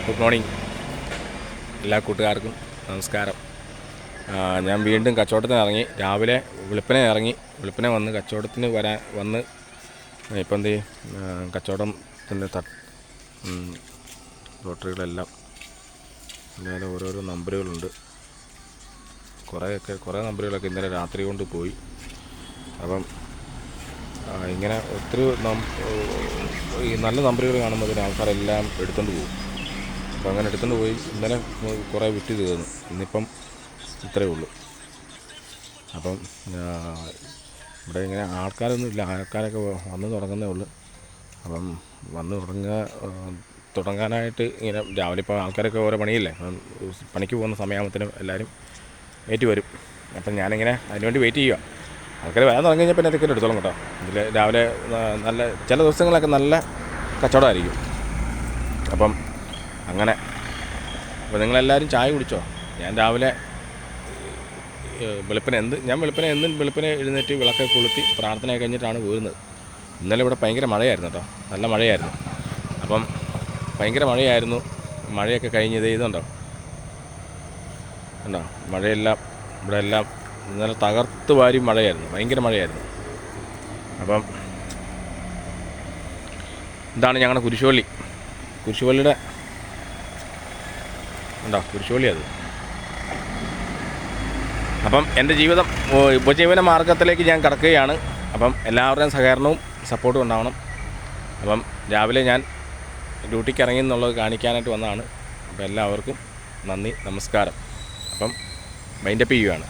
Good morning എല്ലാ കൂട്ടുകാർക്കും നമസ്കാരം. ഞാൻ വീണ്ടും കച്ചവടത്തിന് ഇറങ്ങി. രാവിലെ വെളുപ്പിനെ വന്ന് കച്ചവടത്തിന് വന്ന് ഇപ്പം എന്ത് കച്ചവടത്തിൻ്റെ ലോട്ടറികളെല്ലാം എന്തായാലും ഓരോരോ നമ്പറുകളുണ്ട്. കുറേ നമ്പറുകളൊക്കെ ഇന്നലെ രാത്രി കൊണ്ട് പോയി. അപ്പം ഇങ്ങനെ ഒത്തിരി ഈ നല്ല നമ്പറുകൾ കാണുമ്പോൾ ആൾക്കാരെല്ലാം എടുത്തുകൊണ്ട് പോകും. അപ്പോൾ അങ്ങനെ എടുത്തുകൊണ്ട് പോയി ഇന്നലെ കുറേ വിറ്റ് തീർന്നു. ഇന്നിപ്പം ഇത്രയേ ഉള്ളൂ. അപ്പം ഇവിടെ ഇങ്ങനെ ആൾക്കാരൊന്നും ഇല്ല, ആൾക്കാരൊക്കെ വന്ന് തുടങ്ങുന്നേ ഉള്ളൂ. അപ്പം തുടങ്ങാനായിട്ട് ഇങ്ങനെ രാവിലെ ഇപ്പോൾ ആൾക്കാരൊക്കെ ഓരോ പണിയില്ലേ, പണിക്ക് പോകുന്ന സമയമാകുമ്പോഴത്തേനും എല്ലാവരും ഏറ്റു വരും. അപ്പം ഞാനിങ്ങനെ അതിനുവേണ്ടി വെയിറ്റ് ചെയ്യുക. ആൾക്കാർ വരാൻ തുടങ്ങി കഴിഞ്ഞാൽ പിന്നെ ടിക്കറ്റ് എടുത്തോളം കേട്ടോ. ഇതിൽ രാവിലെ നല്ല ചില ദിവസങ്ങളൊക്കെ നല്ല കച്ചവടമായിരിക്കും. അപ്പം അങ്ങനെ അപ്പോൾ നിങ്ങളെല്ലാവരും ചായ കുടിച്ചോ? ഞാൻ രാവിലെ വെളുപ്പിനെ എഴുന്നേറ്റ് വിളക്കൊക്കെ കൊളുത്തി പ്രാർത്ഥനയൊക്കെ കഴിഞ്ഞിട്ടാണ് പോരുന്നത്. ഇന്നലെ ഇവിടെ ഭയങ്കര മഴയായിരുന്നു കേട്ടോ, നല്ല മഴയായിരുന്നു. അപ്പം ഭയങ്കര മഴയായിരുന്നു. മഴയൊക്കെ കഴിഞ്ഞ് ഇതുണ്ടോ മഴയെല്ലാം ഇവിടെ എല്ലാം ഇന്നലെ തകർത്ത് വാരി മഴയായിരുന്നു, ഭയങ്കര മഴയായിരുന്നു. അപ്പം ഇതാണ് ഞങ്ങളുടെ കുരിശുപള്ളിയുടെ കുരിശുപള്ളി അത്. അപ്പം എൻ്റെ ഉപജീവന മാർഗത്തിലേക്ക് ഞാൻ കടക്കുകയാണ്. അപ്പം എല്ലാവരുടെയും സഹകരണവും സപ്പോർട്ടും ഉണ്ടാവണം. അപ്പം രാവിലെ ഞാൻ ഡ്യൂട്ടിക്ക് ഇറങ്ങി എന്നുള്ളത് കാണിക്കാനായിട്ട് വന്നതാണ്. അപ്പം എല്ലാവർക്കും നന്ദി, നമസ്കാരം. അപ്പം വൈൻഡപ്പ് ചെയ്യുകയാണ്.